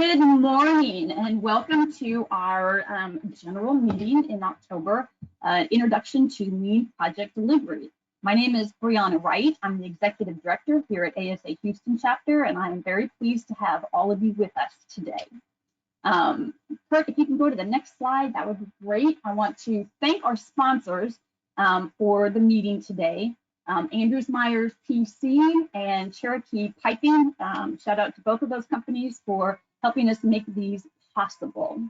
Good morning and welcome to our general meeting in October, Introduction to Lean Project Delivery. My name is Brianna Wright. I'm the Executive Director here at ASA Houston Chapter, and I am very pleased to have all of you with us today. Kurt, if you can go to the next slide, that would be great. I want to thank our sponsors for the meeting today. Andrews Myers PC and Cherokee Piping. Shout out to both of those companies for helping us make these possible.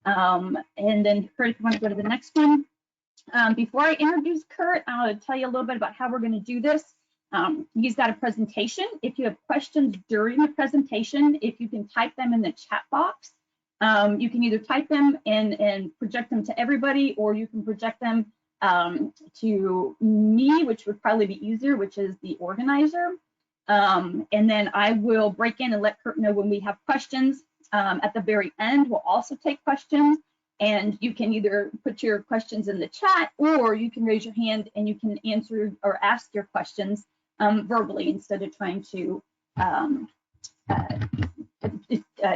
And then Kurt, if you want to go to the next one. Before I introduce Kurt, I'll tell you a little bit about how we're going to do this. He's got a presentation. If you have questions during the presentation, if you can type them in the chat box, you can either type them and project them to everybody, or you can project them to me, which would probably be easier, which is the organizer. And then I will break in and let Kurt know when we have questions. At the very end, we'll also take questions, and you can either put your questions in the chat, or you can raise your hand and you can answer or ask your questions verbally instead of trying to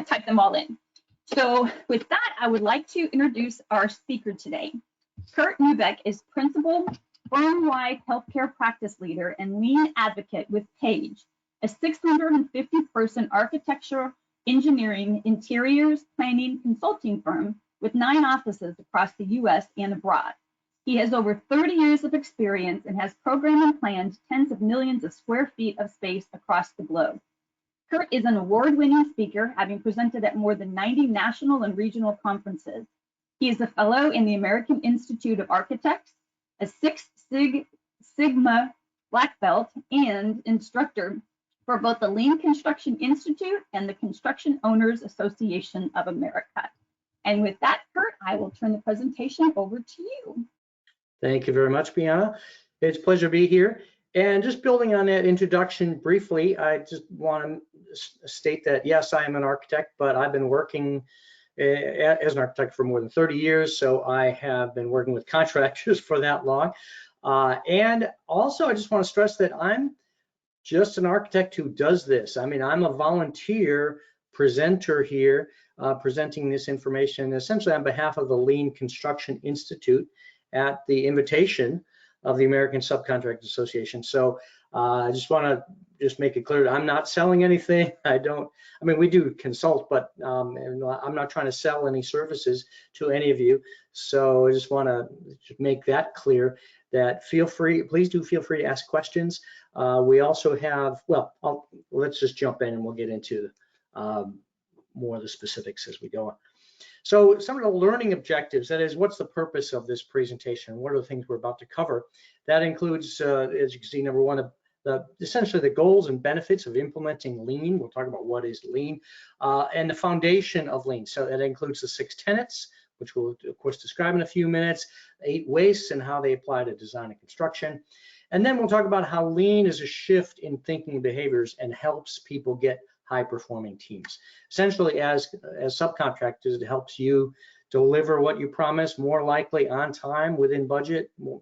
type them all in. So with that, I would like to introduce our speaker today. Kurt Neubek is Principal Firm-wide Healthcare Practice Leader and Lean Advocate with Page, a 650-person architectural, engineering, interiors, planning, consulting firm with 9 offices across the U.S. and abroad. He has over 30 years of experience and has programmed and planned tens of millions of square feet of space across the globe. Kurt is an award-winning speaker, having presented at more than 90 national and regional conferences. He is a fellow in the American Institute of Architects, a Six Sigma Black Belt, and instructor for both the Lean Construction Institute and the Construction Owners Association of America. And with that, Kurt, I will turn the presentation over to you. Thank you very much, Brianna. It's a pleasure to be here. And just building on that introduction briefly, I just want to state that, yes, I am an architect, but I've been working as an architect for more than 30 years, so I have been working with contractors for that long. And also, I just want to stress that I'm just an architect who does this. I mean, I'm a volunteer presenter here, presenting this information essentially on behalf of the Lean Construction Institute at the invitation of the American Subcontract Association. So I just want to make it clear that I'm not selling anything. I mean, we do consult, but I'm not trying to sell any services to any of you. So I just want to make that clear, that please do feel free to ask questions. We also have, well, let's just jump in and we'll get into more of the specifics as we go on. So some of the learning objectives, that is, what's the purpose of this presentation? What are the things we're about to cover? That includes, as you can see, number one, essentially the goals and benefits of implementing Lean. We'll talk about what is Lean, and the foundation of Lean. So that includes the 6 tenets, which we'll of course describe in a few minutes, 8 wastes and how they apply to design and construction. And then we'll talk about how Lean is a shift in thinking behaviors and helps people get high-performing teams. Essentially, as subcontractors, it helps you deliver what you promise more likely, on time, within budget, more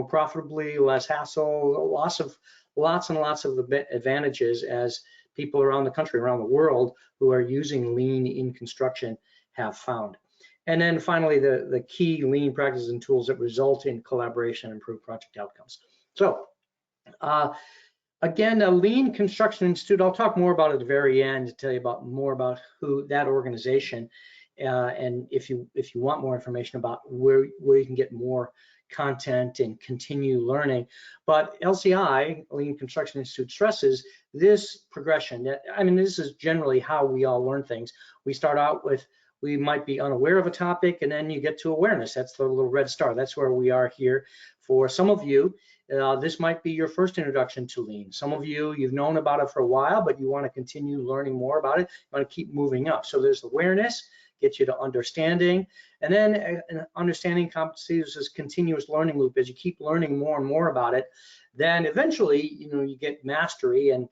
profitably, less hassle, lots and lots of advantages as people around the country, around the world, who are using Lean in construction have found. And then finally, the key Lean practices and tools that result in collaboration and improve project outcomes. So again, the Lean Construction Institute, I'll talk more about it at the very end to tell you more about who that organization, and if you want more information about where you can get more content and continue learning. But LCI, Lean Construction Institute, stresses this progression. That, I mean, this is generally how we all learn things. We start out with, we might be unaware of a topic, and then you get to awareness. That's the little red star. That's where we are here. For some of you, this might be your first introduction to Lean. Some of you, you've known about it for a while, but you want to continue learning more about it. You want to keep moving up. So there's awareness, gets you to understanding, and then understanding competencies, this continuous learning loop. As you keep learning more and more about it, then eventually, you get mastery, and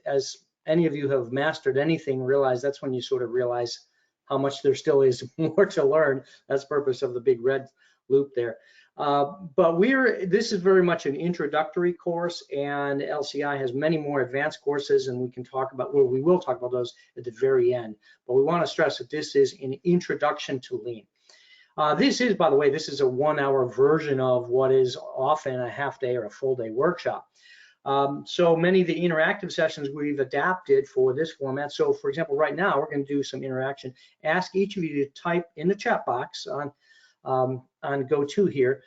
as any of you have mastered anything, realize that's when you sort of realize how much there still is more to learn. That's the purpose of the big red loop there. But this is very much an introductory course, and LCI has many more advanced courses, and we will talk about those at the very end. But we want to stress that this is an introduction to Lean. This is, by the way, this is a 1-hour version of what is often a half-day or a full-day workshop. So many of the interactive sessions we've adapted for this format. So for example, right now we're going to do some interaction. Ask each of you to type in the chat box on GoTo here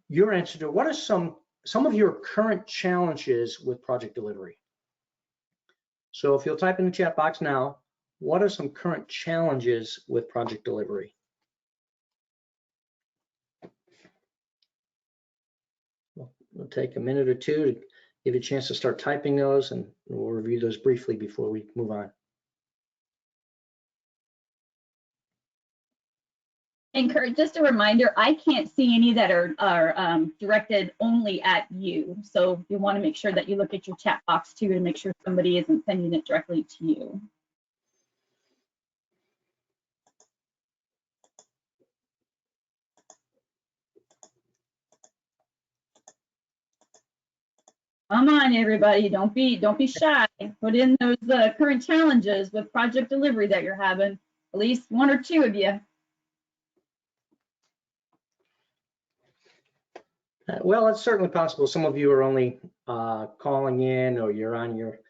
your answer to what are some of your current challenges with project delivery. So if you'll type in the chat box now, what are some current challenges with project delivery? We'll take a minute or two to give you a chance to start typing those, and we'll review those briefly before we move on. And Kurt, just a reminder, I can't see any that are directed only at you. So you want to make sure that you look at your chat box too to make sure somebody isn't sending it directly to you. Come on, everybody, don't be shy. Put in those current challenges with project delivery that you're having, at least 1 or 2 of you. Well, it's certainly possible. Some of you are only calling in, or you're on you're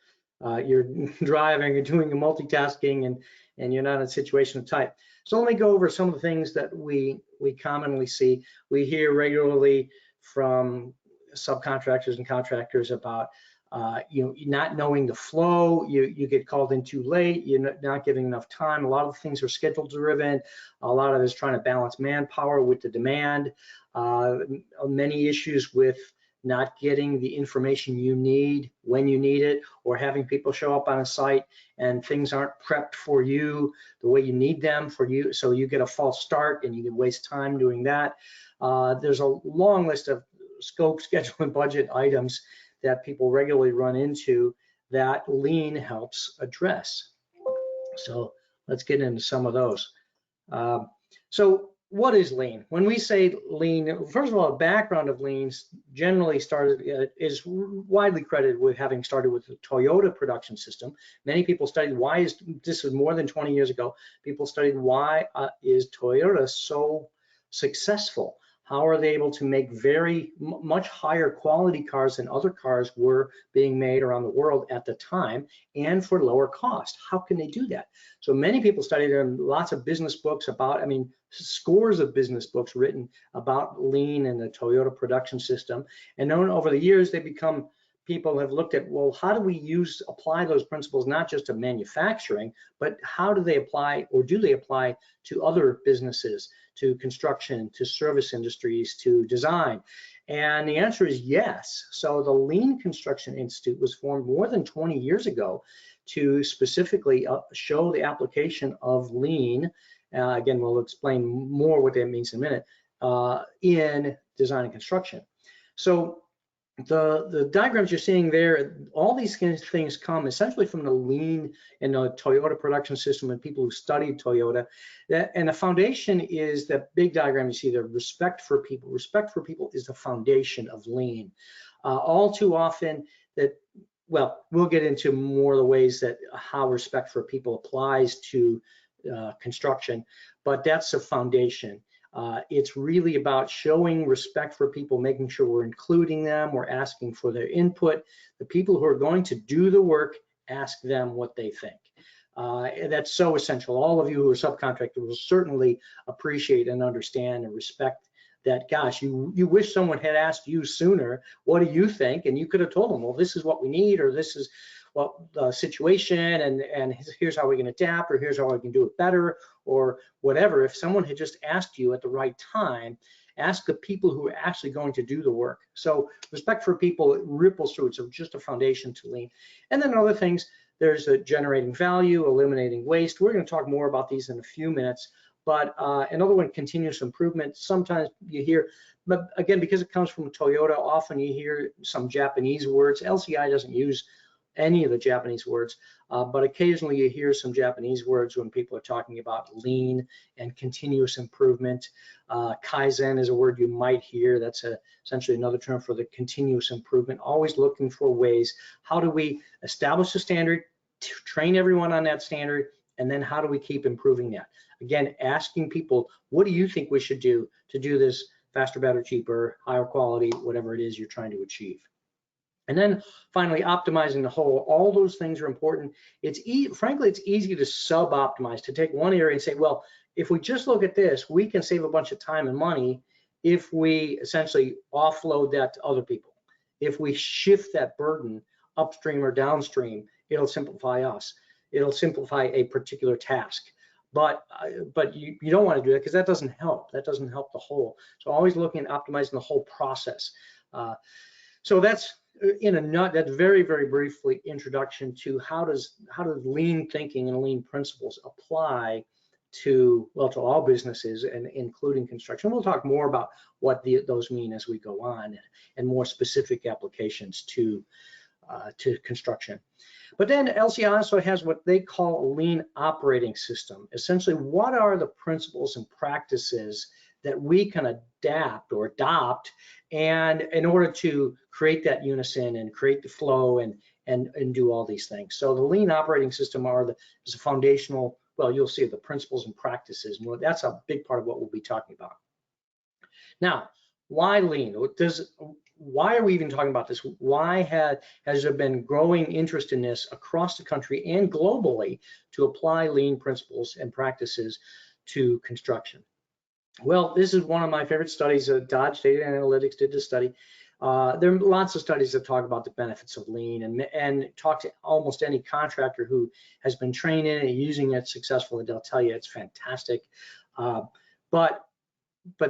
driving, you're doing your multitasking, and you're not in a situation to type. So let me go over some of the things that we commonly see. We hear regularly from subcontractors and contractors about not knowing the flow. You get called in too late. You're not giving enough time. A lot of things are schedule driven. A lot of it is trying to balance manpower with the demand. Many issues with not getting the information you need when you need it, or having people show up on a site and things aren't prepped for you the way you need them for you, so you get a false start and you can waste time doing that. There's a long list of scope, schedule, and budget items that people regularly run into that Lean helps address. So let's get into some of those. So what is Lean? When we say Lean, first of all, the background of Lean generally is widely credited with having started with the Toyota production system. Many people studied this was more than 20 years ago. People studied why is Toyota so successful? How are they able to make much higher quality cars than other cars were being made around the world at the time, and for lower cost? How can they do that? So many people studied it, and lots of business books scores of business books written about Lean and the Toyota production system. And known over the years, people have looked at, well, how do we apply those principles, not just to manufacturing, but how do they apply, or do they apply to other businesses, to construction, to service industries, to design? And the answer is yes. So the Lean Construction Institute was formed more than 20 years ago to specifically show the application of Lean. Again, we'll explain more what that means in a minute, in design and construction. So the diagrams you're seeing there, all these things come essentially from the Lean and the Toyota production system and people who studied Toyota. And the foundation is that big diagram you see there, respect for people. Respect for people is the foundation of Lean. All too often we'll get into more of the ways that how respect for people applies to construction, but that's the foundation. It's really about showing respect for people, making sure we're including them, we're asking for their input. The people who are going to do the work, ask them what they think. That's so essential. All of you who are subcontractors will certainly appreciate and understand and respect that. Gosh, you wish someone had asked you sooner, what do you think? And you could have told them, well, this is what we need, or this is what the situation, and here's how we can adapt, or here's how we can do it better, or whatever. If someone had just asked you at the right time, ask the people who are actually going to do the work. So respect for people, it ripples through. It's just a foundation to Lean. And then other things, there's generating value, eliminating waste. We're going to talk more about these in a few minutes. But another one, continuous improvement. Sometimes you hear, but again, because it comes from Toyota, often you hear some Japanese words. LCI doesn't use any of the Japanese words, but occasionally you hear some Japanese words when people are talking about lean and continuous improvement. Kaizen is a word you might hear. That's essentially another term for the continuous improvement, always looking for ways. How do we establish a standard, train everyone on that standard, and then how do we keep improving that? Again, asking people, what do you think we should do to do this faster, better, cheaper, higher quality, whatever it is you're trying to achieve. And then finally, optimizing the whole. All those things are important. Frankly, it's easy to sub-optimize, to take one area and say, well, if we just look at this, we can save a bunch of time and money if we essentially offload that to other people. If we shift that burden upstream or downstream, it'll simplify us. It'll simplify a particular task. But you don't want to do that because that doesn't help. That doesn't help the whole. So always looking at optimizing the whole process. So that's that's very, very briefly introduction to how does lean thinking and lean principles apply to all businesses and including construction. We'll talk more about what those mean as we go on and more specific applications to construction. But then LCI also has what they call a lean operating system. Essentially, what are the principles and practices that we can adapt or adopt, and in order to create that unison and create the flow and do all these things. So the lean operating system is a foundational, well, you'll see the principles and practices. That's a big part of what we'll be talking about. Now, why lean? Why are we even talking about this? Why has there been growing interest in this across the country and globally to apply lean principles and practices to construction? Well, this is one of my favorite studies. Dodge Data Analytics did this study. There are lots of studies that talk about the benefits of lean and talk to almost any contractor who has been trained in it and using it successfully. They'll tell you it's fantastic. But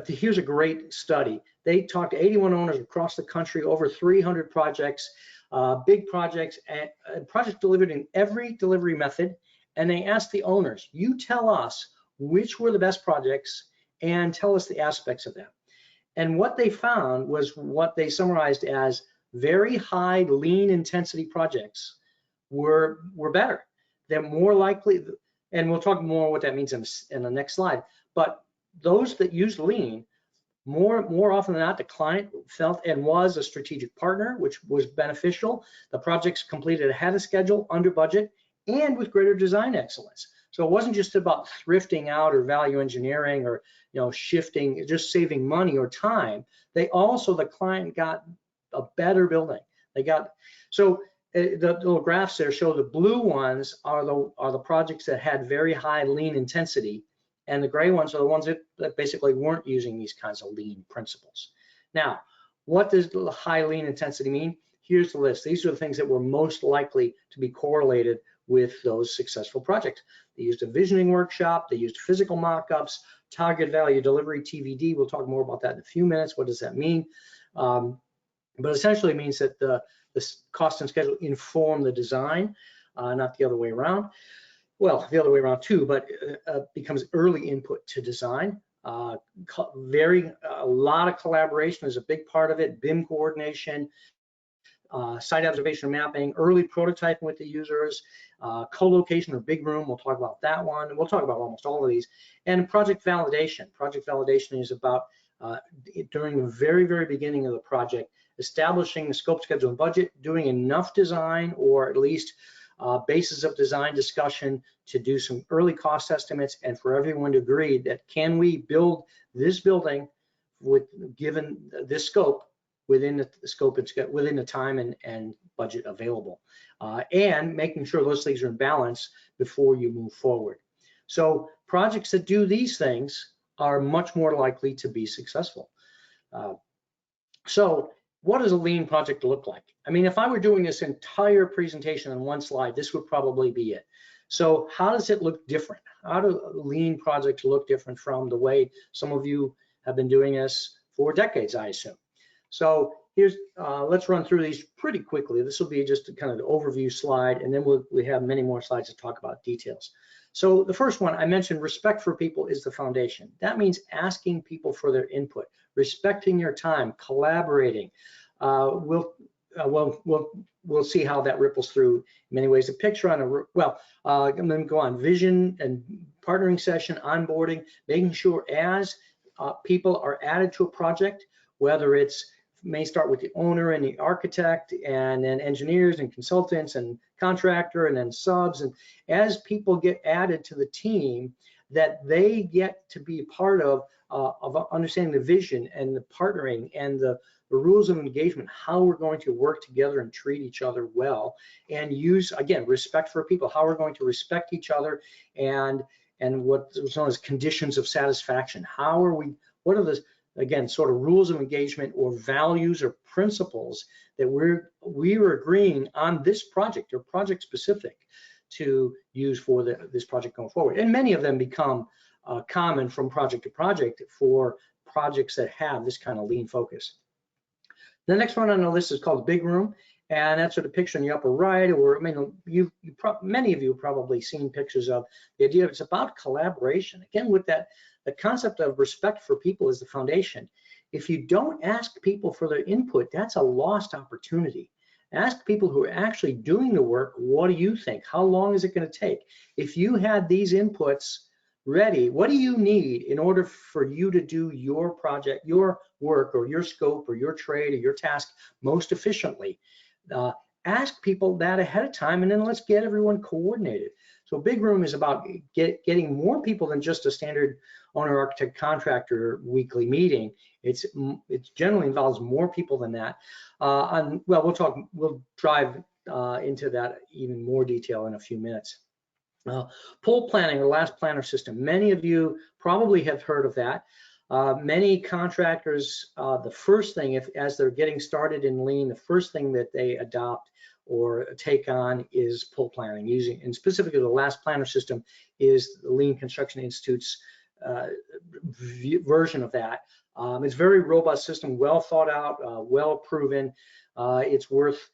here's a great study. They talked to 81 owners across the country, over 300 projects, big projects, and projects delivered in every delivery method. And they asked the owners, you tell us which were the best projects and tell us the aspects of them. And what they found was what they summarized as very high lean intensity projects were better. They're more likely, and we'll talk more what that means in the next slide, but those that used lean, more often than not, the client felt and was a strategic partner, which was beneficial. The projects completed ahead of schedule, under budget, and with greater design excellence. So it wasn't just about thrifting out or value engineering or shifting, just saving money or time. The client got a better building. The little graphs there show the blue ones are the projects that had very high lean intensity, and the gray ones are the ones that basically weren't using these kinds of lean principles. Now, what does the high lean intensity mean? Here's the list. These are the things that were most likely to be correlated with those successful projects. They used a visioning workshop, they used physical mock-ups, target value delivery, TVD. We'll talk more about that in a few minutes. What does that mean? But essentially it means that the cost and schedule inform the design, not the other way around. Well, the other way around too, but becomes early input to design. A lot of collaboration is a big part of it, BIM coordination, site observation mapping, early prototyping with the users, co-location or big room, we'll talk about that one. We'll talk about almost all of these. And project validation. Project validation is about, during the very, very beginning of the project, establishing the scope, schedule, and budget, doing enough design or at least basis of design discussion to do some early cost estimates and for everyone to agree that can we build this building given this scope within the scope and within the time and budget available, and making sure those things are in balance before you move forward. So projects that do these things are much more likely to be successful. So what does a lean project look like? I mean, if I were doing this entire presentation on one slide, this would probably be it. So how does it look different? How do lean projects look different from the way some of you have been doing this for decades, I assume? So here's, let's run through these pretty quickly. This will be just a kind of an overview slide, and then we have many more slides to talk about details. So the first one, I mentioned respect for people is the foundation. That means asking people for their input, respecting your time, collaborating. we'll see how that ripples through in many ways. The picture on I'm going to go on vision and partnering session, onboarding, making sure as people are added to a project, whether it's may start with the owner and the architect, and then engineers and consultants and contractor, and then subs, and as people get added to the team, that they get to be part of understanding the vision and the partnering and the rules of engagement, how we're going to work together and treat each other well, and use, again, respect for people, how we're going to respect each other, and what's known as conditions of satisfaction. What are the, again, sort of rules of engagement or values or principles that we're agreeing on this project or project specific to use for this project going forward. And many of them become common from project to project for projects that have this kind of lean focus. The next one on the list is called the big room, and that's sort of picture in the upper right, or I mean, many of you have probably seen pictures of the idea. It's about collaboration. Again, with that, the concept of respect for people is the foundation. If you don't ask people for their input, that's a lost opportunity. Ask people who are actually doing the work, what do you think? How long is it going to take? If you had these inputs ready, what do you need in order for you to do your project, your work, or your scope, or your trade, or your task most efficiently? Ask people that ahead of time, and then let's get everyone coordinated. So big room is about getting more people than just a standard owner, architect, contractor weekly meeting. It generally involves more people than that. We'll drive into that even more detail in a few minutes. Pull planning, or last planner system. Many of you probably have heard of that. Many contractors, the first thing, as they're getting started in lean, the first thing that they adopt or take on is pull planning, and specifically the last planner system is the Lean Construction Institute's version of that. It's a very robust system, well thought out, well proven. It's worth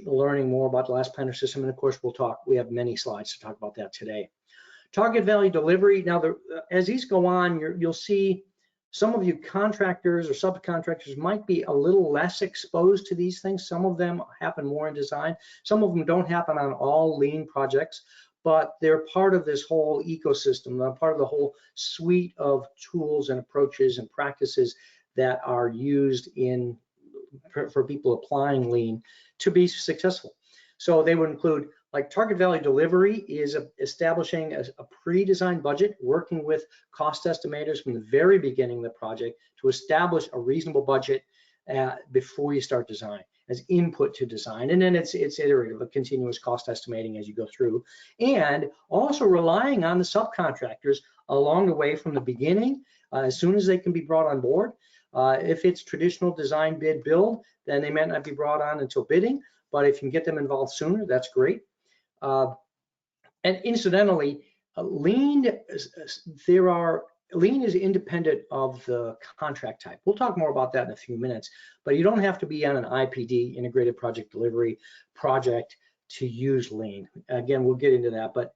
learning more about the last planner system, and of course we have many slides to talk about that today. Target value delivery. Now, as these go on, you'll see some of you contractors or subcontractors might be a little less exposed to these things. Some of them happen more in design. Some of them don't happen on all lean projects, but they're part of this whole ecosystem. They're part of the whole suite of tools and approaches and practices that are used for people applying lean to be successful. So they would include, like, target value delivery is establishing a pre-designed budget, working with cost estimators from the very beginning of the project to establish a reasonable budget before you start design, as input to design. And then it's iterative, a continuous cost estimating as you go through, and also relying on the subcontractors along the way from the beginning, as soon as they can be brought on board. If it's traditional design, bid, build, then they might not be brought on until bidding, but if you can get them involved sooner, that's great. And incidentally, lean is independent of the contract type. We'll talk more about that in a few minutes, but you don't have to be on an IPD, integrated project delivery project, to use lean. Again, we'll get into that, but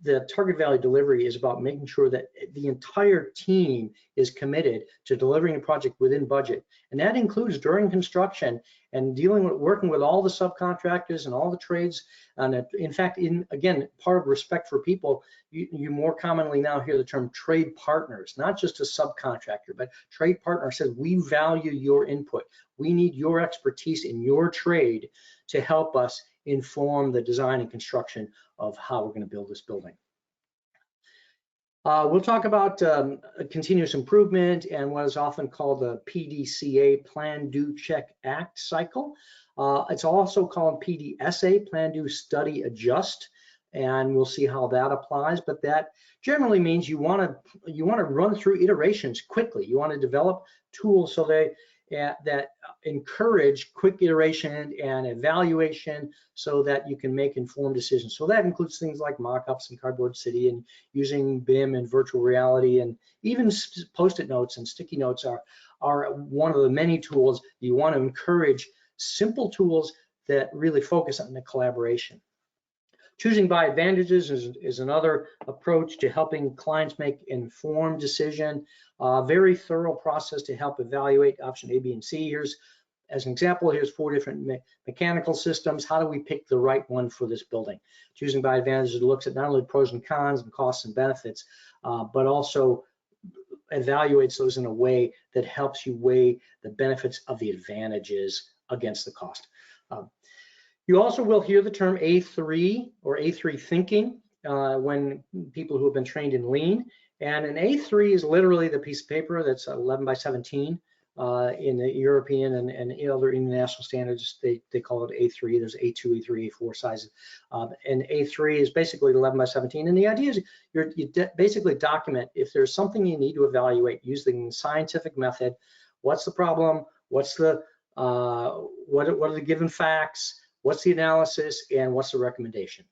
the target value delivery is about making sure that the entire team is committed to delivering a project within budget. And that includes during construction and working with all the subcontractors and all the trades. And in fact, again, part of respect for people, you more commonly now hear the term trade partners, not just a subcontractor, but trade partner says, we value your input. We need your expertise in your trade to help us inform the design and construction of how we're going to build this building. We'll talk about continuous improvement and what is often called the PDCA, Plan, Do, Check, Act cycle. It's also called PDSA, Plan, Do, Study, Adjust, and we'll see how that applies. But that generally means you want to run through iterations quickly. You want to develop tools so that encourage quick iteration and evaluation so that you can make informed decisions. So that includes things like mock-ups and Cardboard City, and using BIM and virtual reality, and even Post-it notes and sticky notes are one of the many tools. You want to encourage simple tools that really focus on the collaboration. Choosing by advantages is another approach to helping clients make informed decision. Very thorough process to help evaluate option A, B, and C. Here's as an example, here's 4 different mechanical systems. How do we pick the right one for this building? Choosing by advantage looks at not only pros and cons and costs and benefits, but also evaluates those in a way that helps you weigh the benefits of the advantages against the cost. You also will hear the term A3 or A3 thinking when people who have been trained in lean. And an A3 is literally the piece of paper that's 11 by 17 in the European and other international standards. They call it A3. There's A2, A3, A4 sizes. And A3 is basically 11 by 17. And the idea is you basically document if there's something you need to evaluate using the scientific method. What's the problem? What's the what are the given facts? What's the analysis? And what's the recommendation?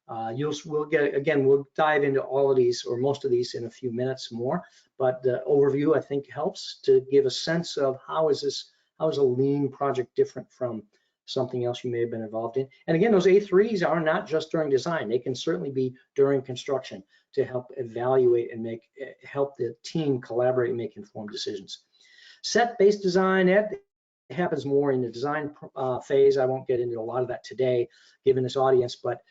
We'll dive into all of these or most of these in a few minutes more, but the overview I think helps to give a sense of how is a lean project different from something else you may have been involved in. And again, those A3s are not just during design. They can certainly be during construction to help evaluate and help the team collaborate and make informed decisions. Set-based design, that happens more in the design phase. I won't get into a lot of that today, given this audience, but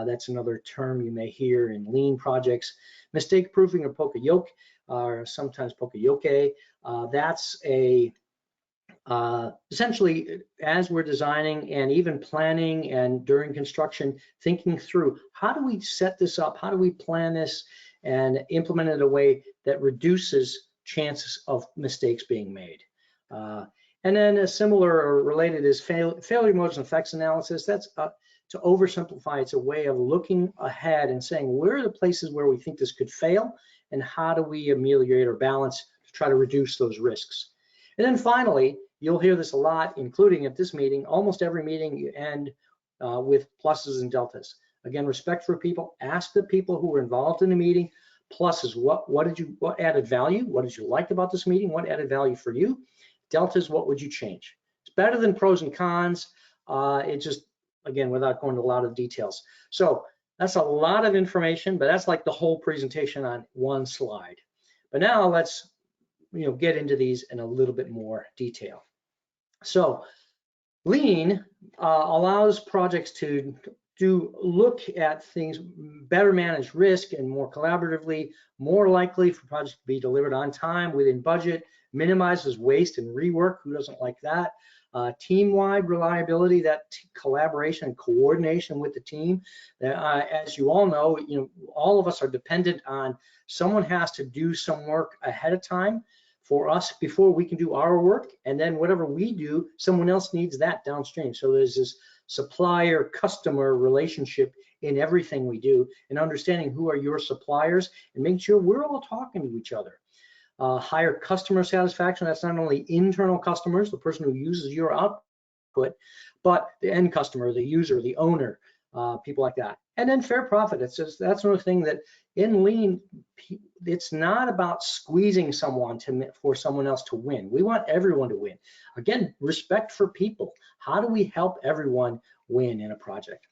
that's another term you may hear in lean projects. Mistake proofing or poka-yoke, or sometimes poka-yoke. That's essentially as we're designing and even planning and during construction, thinking through how do we set this up? How do we plan this and implement it in a way that reduces chances of mistakes being made? And then a similar or related is failure modes and effects analysis. That's to oversimplify, it's a way of looking ahead and saying, where are the places where we think this could fail and how do we ameliorate or balance to try to reduce those risks? And then finally, you'll hear this a lot, including at this meeting. Almost every meeting you end with pluses and deltas. Again, respect for people. Ask the people who were involved in the meeting. Pluses, what added value? What did you like about this meeting? What added value for you? Deltas, what would you change? It's better than pros and cons. It just, again, without going into a lot of details. So that's a lot of information, but that's like the whole presentation on one slide. But now let's get into these in a little bit more detail. So lean allows projects to look at things, better manage risk and more collaboratively, more likely for projects to be delivered on time, within budget, minimizes waste and rework. Who doesn't like that? Team-wide reliability, that collaboration and coordination with the team. As you all know, all of us are dependent on someone has to do some work ahead of time for us before we can do our work, and then whatever we do, someone else needs that downstream. So there's this supplier-customer relationship in everything we do, and understanding who are your suppliers and making sure we're all talking to each other. Higher customer satisfaction, that's not only internal customers, the person who uses your output, but the end customer, the user, the owner, people like that. And then fair profit, that's another thing that in lean, it's not about squeezing someone for someone else to win. We want everyone to win. Again, respect for people. How do we help everyone win in a project?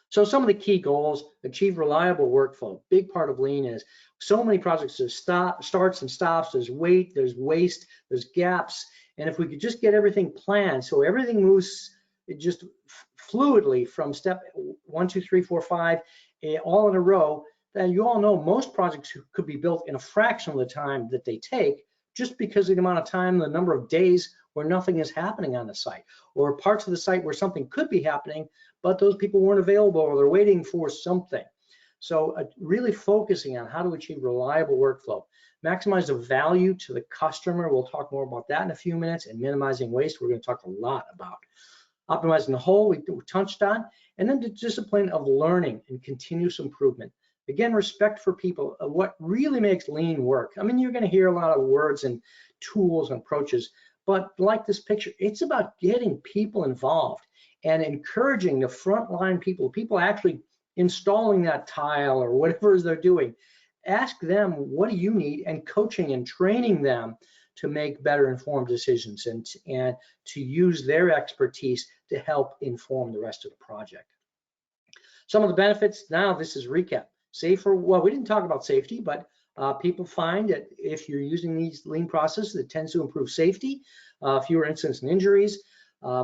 So some of the key goals: achieve reliable workflow. Big part of lean is so many projects, there's starts and stops, there's there's waste, there's gaps. And if we could just get everything planned so everything moves just fluidly from step 1, 2, 3, 4, 5, all in a row, then you all know most projects could be built in a fraction of the time that they take, just because of the amount of time, the number of days where nothing is happening on the site, or parts of the site where something could be happening, but those people weren't available or they're waiting for something. So really focusing on how to achieve reliable workflow, maximize the value to the customer. We'll talk more about that in a few minutes, and minimizing waste, we're going to talk a lot about. Optimizing the whole, we touched on, and then the discipline of learning and continuous improvement. Again, respect for people, what really makes lean work. I mean, you're going to hear a lot of words and tools and approaches, but like this picture, it's about getting people involved and encouraging the frontline people actually installing that tile or whatever they're doing. Ask them, what do you need? And coaching and training them to make better informed decisions and to use their expertise to help inform the rest of the project. Some of the benefits, now this is recap. Safer, well, we didn't talk about safety, but people find that if you're using these lean processes, it tends to improve safety. fewer incidents and injuries,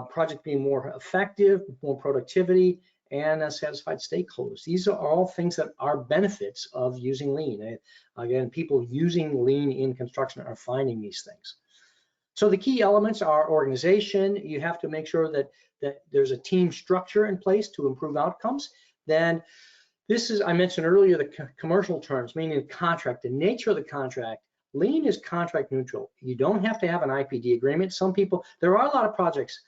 project being more effective, more productivity, and satisfied stakeholders. These are all things that are benefits of using lean. Again, people using lean in construction are finding these things. So the key elements are organization. You have to make sure that there's a team structure in place to improve outcomes. Then this is, I mentioned earlier, the commercial terms, meaning the contract, the nature of the contract. Lean is contract neutral. You don't have to have an IPD agreement. Some people, there are a lot of projects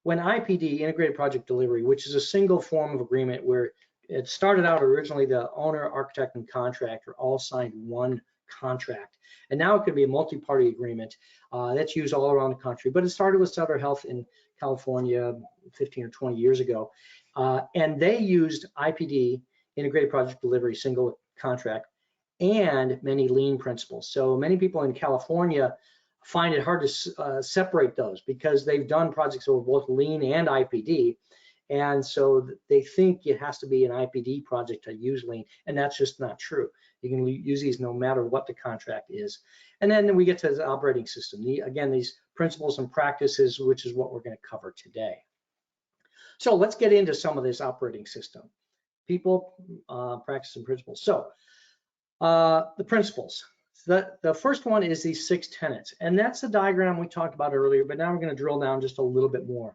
when IPD, integrated project delivery, which is a single form of agreement where it started out originally the owner, architect, and contractor all signed one contract. And now it could be a multi-party agreement that's used all around the country. But it started with Sutter Health in California 15 or 20 years ago. And they used IPD, integrated project delivery, single contract, and many lean principles. So many people in California find it hard to separate those because they've done projects over both lean and IPD. And so they think it has to be an IPD project to use lean, and that's just not true. You can use these no matter what the contract is. And then we get to the operating system. Again, these principles and practices, which is what we're going to cover today. So let's get into some of this operating system. People, practice, and principles. So the principles. The first one is these 6 tenets, and that's the diagram we talked about earlier, but now we're going to drill down just a little bit more.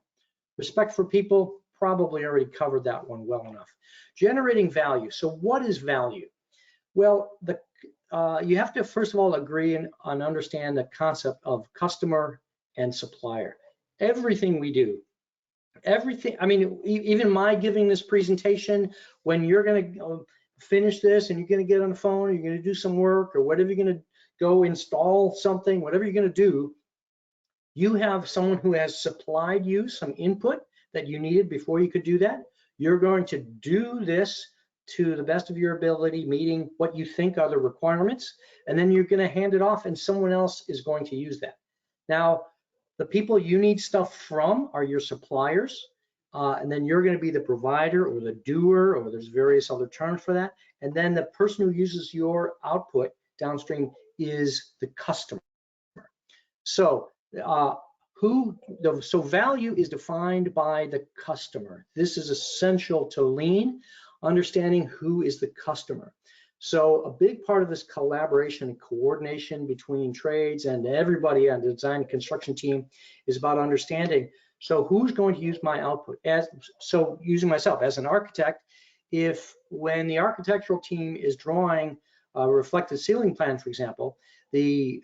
Respect for people, probably already covered that one well enough. Generating value. So what is value? Well, you have to first of all agree and understand the concept of customer and supplier. Everything we do, everything, I mean, even my giving this presentation, when you're going to finish this and you're going to get on the phone, you're going to do some work or whatever, you're going to go install something, whatever you're going to do, you have someone who has supplied you some input that you needed before you could do that. You're going to do this to the best of your ability, meeting what you think are the requirements, and then you're going to hand it off and someone else is going to use that. Now, the people you need stuff from are your suppliers, and then you're going to be the provider or the doer, or there's various other terms for that. And then the person who uses your output downstream is the customer. So so value is defined by the customer. This is essential to lean, understanding who is the customer. So a big part of this collaboration and coordination between trades and everybody on the design and construction team is about understanding, so who's going to use my output? So using myself as an architect, when the architectural team is drawing a reflected ceiling plan, for example, the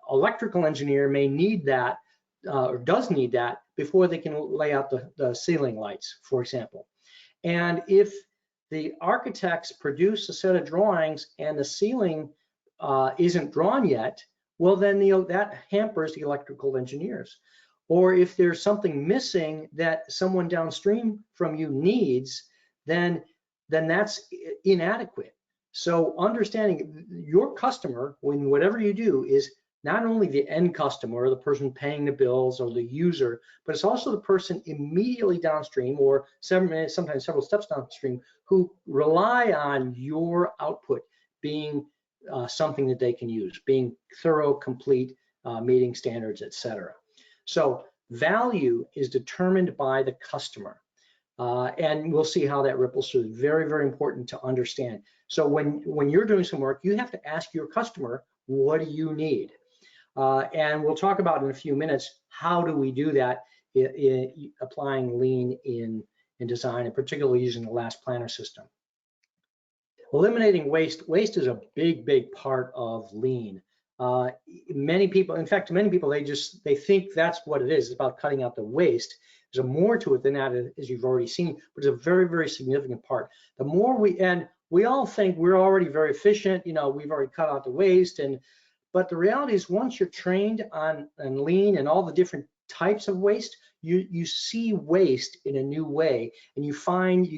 electrical engineer may need that or does need that before they can lay out the ceiling lights, for example. And if the architects produce a set of drawings and the ceiling isn't drawn yet, well, then that hampers the electrical engineers. Or if there's something missing that someone downstream from you needs, then that's inadequate. So understanding your customer, when whatever you do, is not only the end customer, the person paying the bills or the user, but it's also the person immediately downstream or sometimes several steps downstream who rely on your output being something that they can use, being thorough, complete, meeting standards, etc. So value is determined by the customer. And we'll see how that ripples through. Very, very important to understand. So when you're doing some work, you have to ask your customer, what do you need? And we'll talk about in a few minutes, how do we do that applying lean in design, and particularly using the last planner system. Eliminating waste. Waste is a big, big part of lean. Many people, in fact, many people, they think that's what it is. It's about cutting out the waste. There's more to it than that, as you've already seen, but it's a very, very significant part. The more we all think we're already very efficient, we've already cut out the waste, but the reality is once you're trained on lean and all the different types of waste, you see waste in a new way, and you find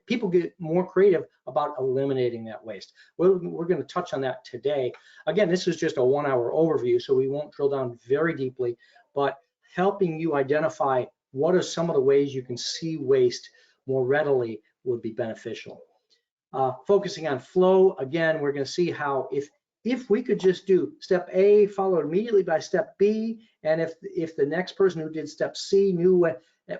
people get more creative about eliminating that waste. We're going to touch on that today. Again, this is just a 1-hour overview, so we won't drill down very deeply, but helping you identify what are some of the ways you can see waste more readily would be beneficial. Focusing on flow, again, we're going to see how if if we could just do step A followed immediately by step B, and if the next person who did step C knew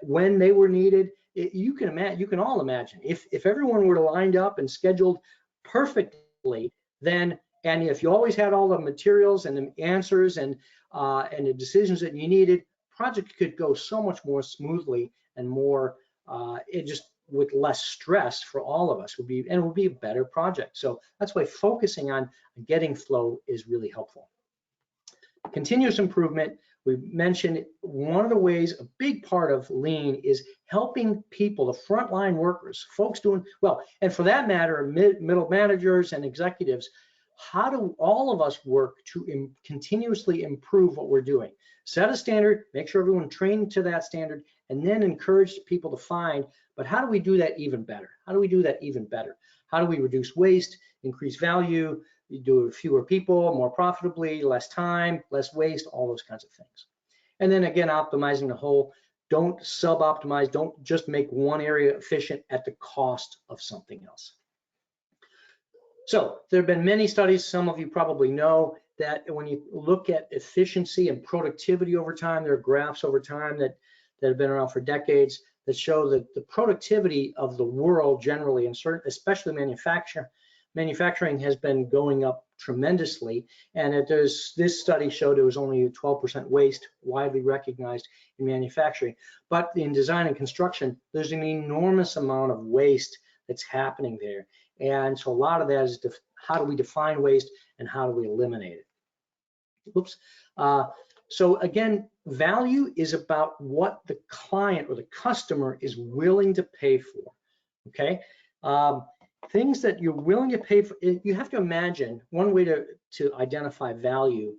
when they were needed, you can all imagine if everyone were lined up and scheduled perfectly, then, and if you always had all the materials and the answers and the decisions that you needed, project could go so much more smoothly and more it just with less stress for all of us would be a better project. So that's why focusing on getting flow is really helpful. Continuous improvement, we mentioned one of the ways, a big part of lean is helping people, the frontline workers, folks doing well, and for that matter, middle managers and executives. How do all of us work to continuously improve what we're doing? Set a standard, make sure everyone trained to that standard, and then encourage people to find, but how do we do that even better? How do we do that even better? How do we reduce waste, increase value, you do it with fewer people, more profitably, less time, less waste, all those kinds of things. And then again, optimizing the whole. Don't sub-optimize, don't just make one area efficient at the cost of something else. So there have been many studies, some of you probably know, that when you look at efficiency and productivity over time, there are graphs over time that have been around for decades that show that the productivity of the world generally, and especially manufacturing has been going up tremendously. And this study showed it was only 12% waste, widely recognized in manufacturing. But in design and construction, there's an enormous amount of waste that's happening there. And so a lot of that is how do we define waste and how do we eliminate it? Oops. So again, value is about what the client or the customer is willing to pay for, okay? Things that you're willing to pay for, you have to imagine one way to identify value.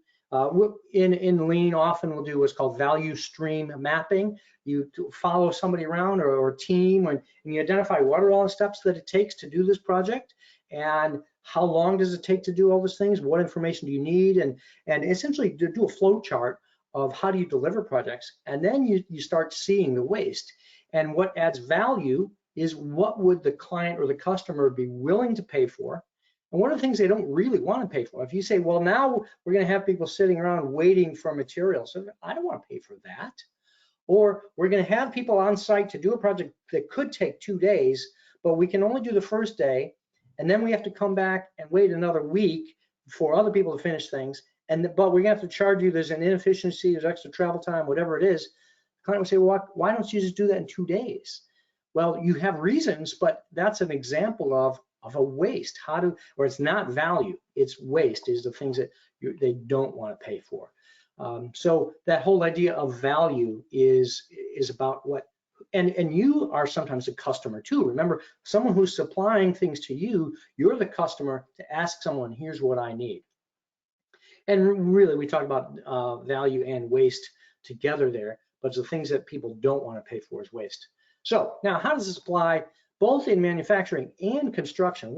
In lean, often we'll do what's called value stream mapping. You follow somebody around or a team, and you identify what are all the steps that it takes to do this project, and how long does it take to do all those things, what information do you need, and essentially to do a flow chart of how do you deliver projects. And then you start seeing the waste. And what adds value is what would the client or the customer be willing to pay for, and what are the things they don't really want to pay for. If you say, well, now we're going to have people sitting around waiting for materials, so I don't want to pay for that. Or we're going to have people on site to do a project that could take 2 days, but we can only do the first day, and then we have to come back and wait another week for other people to finish things. But we're going to have to charge you, there's an inefficiency, there's extra travel time, whatever it is. The client would say, well, why don't you just do that in 2 days? Well, you have reasons, but that's an example of a waste. Or it's not value, it's waste, is the things that they don't want to pay for. So that whole idea of value is about what, and you are sometimes a customer too. Remember, someone who's supplying things to you, you're the customer to ask someone, here's what I need. And really, we talk about value and waste together there, but it's the things that people don't want to pay for is waste. So now, how does this apply both in manufacturing and construction?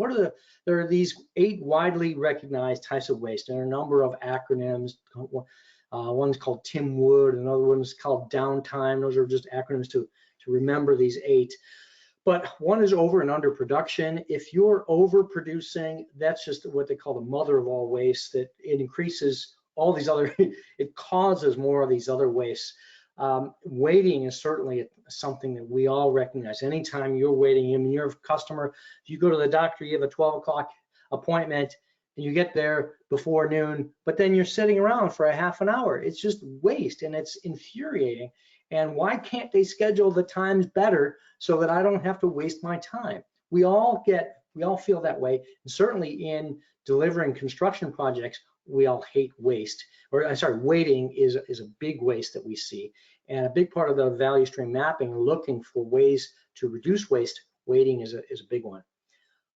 There are these 8 widely recognized types of waste, and a number of acronyms. One's called Tim Wood, another one's called downtime. Those are just acronyms to remember these 8. But one is over and under production. If you're overproducing, that's just what they call the mother of all waste, that it increases all these other, it causes more of these other wastes. Waiting is certainly something that we all recognize. Anytime you're waiting, I mean, you're a customer, if you go to the doctor, you have a 12 o'clock appointment, and you get there before noon, but then you're sitting around for a half an hour. It's just waste, and it's infuriating. And why can't they schedule the times better so that I don't have to waste my time? We all feel that way, and certainly in delivering construction projects, we all hate waste. Waiting is a big waste that we see, and a big part of the value stream mapping, looking for ways to reduce waste. Waiting is a big one.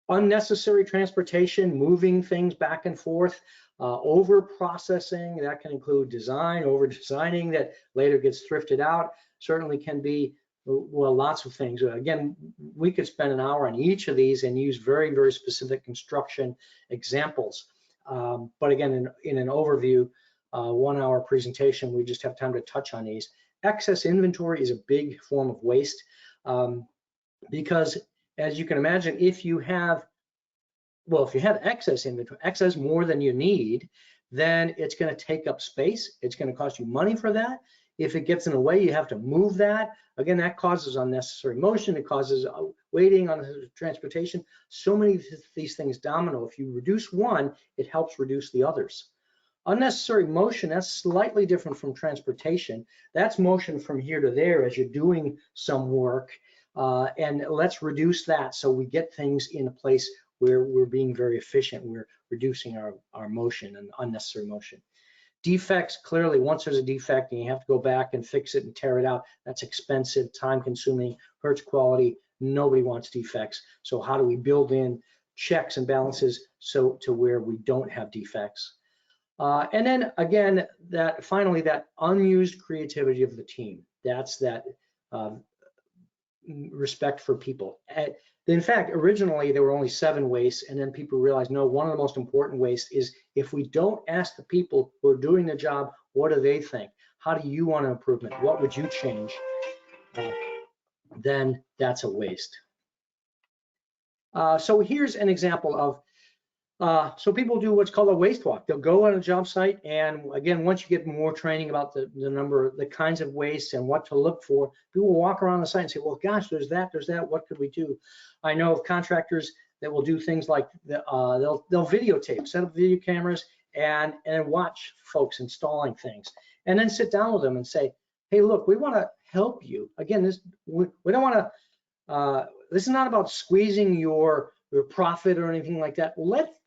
Unnecessary transportation, moving things back and forth, over processing, that can include over designing that later gets thrifted out, certainly can be, well, lots of things. Again, we could spend an hour on each of these and use very, very specific construction examples. But again, in an overview, 1 hour presentation, we just have time to touch on these. Excess inventory is a big form of waste, because as you can imagine, if you have well, if you have excess inventory, excess more than you need, then it's going to take up space. It's going to cost you money for that. If it gets in the way, you have to move that. Again, that causes unnecessary motion. It causes waiting on transportation. So many of these things domino. If you reduce one, it helps reduce the others. Unnecessary motion, that's slightly different from transportation. That's motion from here to there as you're doing some work. And let's reduce that so we get things in a place where we're being very efficient. We're reducing our motion and unnecessary motion. Defects, clearly, once there's a defect and you have to go back and fix it and tear it out, that's expensive, time consuming, hurts quality. Nobody wants defects. So how do we build in checks and balances so to where we don't have defects? And then again, finally, that unused creativity of the team. That's that respect for people. In fact, originally there were only 7 wastes, and then people realized, no, one of the most important wastes is if we don't ask the people who are doing the job, what do they think? How do you want an improvement? What would you change? Then that's a waste. So here's an example of, so people do what's called a waste walk. They'll go on a job site, and again, once you get more training about the kinds of waste and what to look for, people will walk around the site and say, well, gosh, there's that, what could we do? I know of contractors that will do things like they'll videotape, set up video cameras and watch folks installing things, and then sit down with them and say, hey, look, we want to help you. Again, we don't want to, this is not about squeezing your profit or anything like that.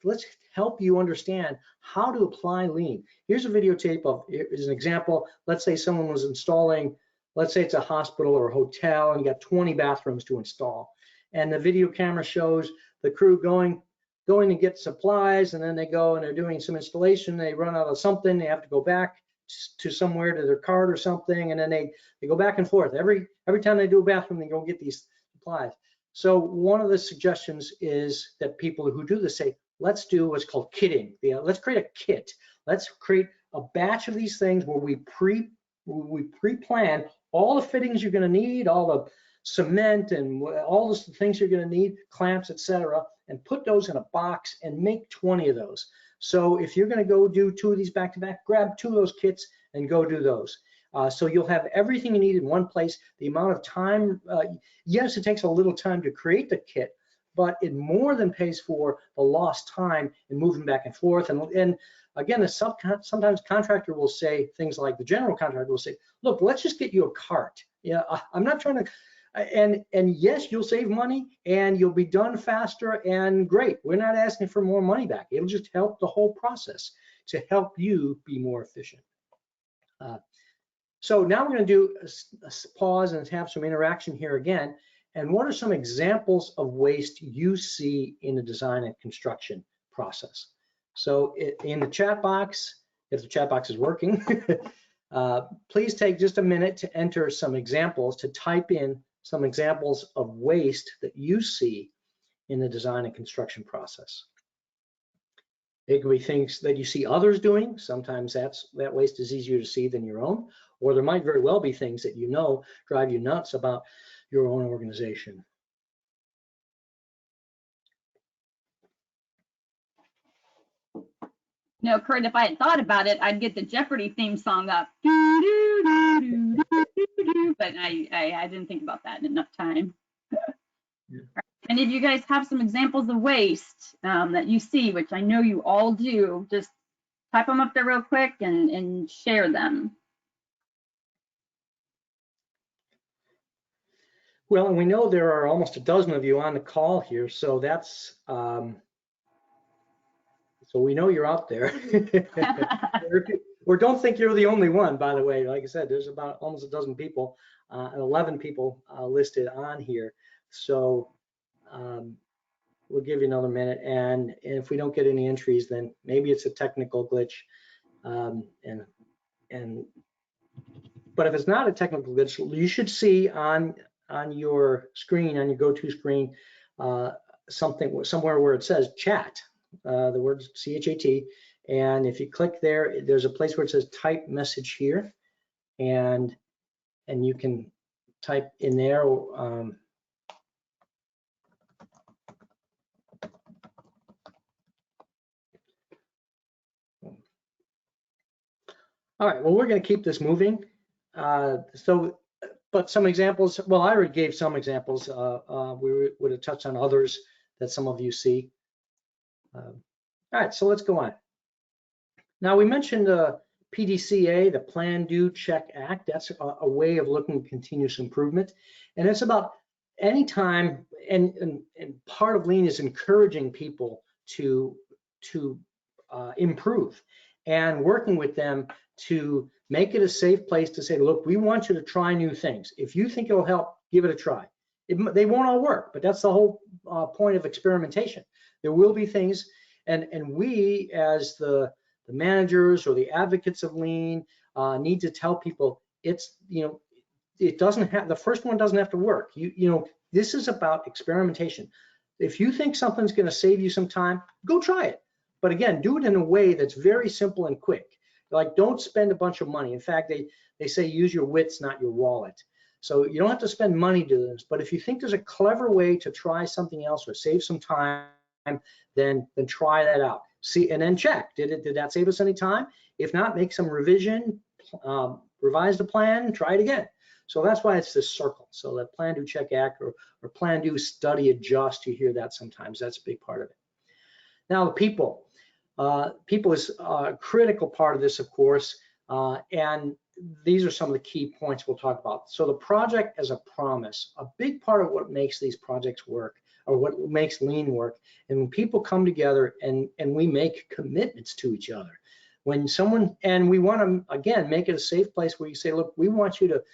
Let's help you understand how to apply lean. Here's a videotape of, here's an example. Let's say someone was installing, let's say it's a hospital or a hotel, and you got 20 bathrooms to install. And the video camera shows the crew going to get supplies, and then they go and they're doing some installation. They run out of something, they have to go back to somewhere, to their cart or something, and then they go back and forth. Every time they do a bathroom, they go get these supplies. So one of the suggestions is that people who do this say, let's do what's called kitting. Let's create a kit. Let's create a batch of these things where we pre-plan all the fittings you're going to need, all the cement and all the things you're going to need, clamps, etc., and put those in a box and make 20 of those. So if you're going to go do 2 of these back to back, grab 2 of those kits and go do those. So you'll have everything you need in one place. The amount of time, yes, it takes a little time to create the kit, but it more than pays for the lost time in moving back and forth. And again, sometimes contractor will say things like, the general contractor will say, look, let's just get you a cart. Yeah, I'm not trying to, and yes, you'll save money and you'll be done faster and great. We're not asking for more money back. It'll just help the whole process to help you be more efficient. So now we're going to do a pause and have some interaction here again. And what are some examples of waste you see in the design and construction process? So in the chat box, if the chat box is working, please take just a minute to enter some examples, to type in some examples of waste that you see in the design and construction process. It could be things that you see others doing. Sometimes that waste is easier to see than your own, or there might very well be things that you know drive you nuts about your own organization. No, Kurt, if I had thought about it, I'd get the Jeopardy theme song up. But I didn't think about that in enough time. Yeah. Any of you guys have some examples of waste that you see, which I know you all do? Just type them up there real quick and share them. Well, and we know there are almost a dozen of you on the call here, so that's so we know you're out there. Or don't think you're the only one, by the way. Like I said, there's about almost a dozen people, 11 people listed on here. So we'll give you another minute, and if we don't get any entries, then maybe it's a technical glitch. But if it's not a technical glitch, you should see on your screen, on your go-to screen, somewhere where it says chat, the word CHAT, and if you click there, there's a place where it says type message here, and you can type in there. All right, well, we're going to keep this moving. But some examples, well, I already gave some examples. We would have touched on others that some of you see. All right, so let's go on. Now, we mentioned PDCA, the Plan, Do, Check, Act. That's a way of looking at continuous improvement. And it's about any time, and part of Lean is encouraging people to improve and working with them to make it a safe place to say, look, we want you to try new things. If you think it'll help, give it a try. They won't all work, but that's the whole point of experimentation. There will be things, and we as the managers or the advocates of Lean need to tell people it's, it doesn't have, the first one doesn't have to work. This is about experimentation. If you think something's going to save you some time, go try it. But again, do it in a way that's very simple and quick. Like, don't spend a bunch of money. In fact, they say use your wits, not your wallet. So you don't have to spend money to do this. But if you think there's a clever way to try something else or save some time, then try that out. See, and then check. Did that save us any time? If not, make some revision, revise the plan, try it again. So that's why it's this circle. So that Plan, Do, Check, Act, or Plan, Do, Study, Adjust. You hear that sometimes. That's a big part of it. Now, the people. People is a critical part of this, of course, and these are some of the key points we'll talk about. So the project as a promise, a big part of what makes these projects work, or what makes Lean work, and when people come together and we make commitments to each other. When someone, and we want to, again, make it a safe place where you say, look, we want you to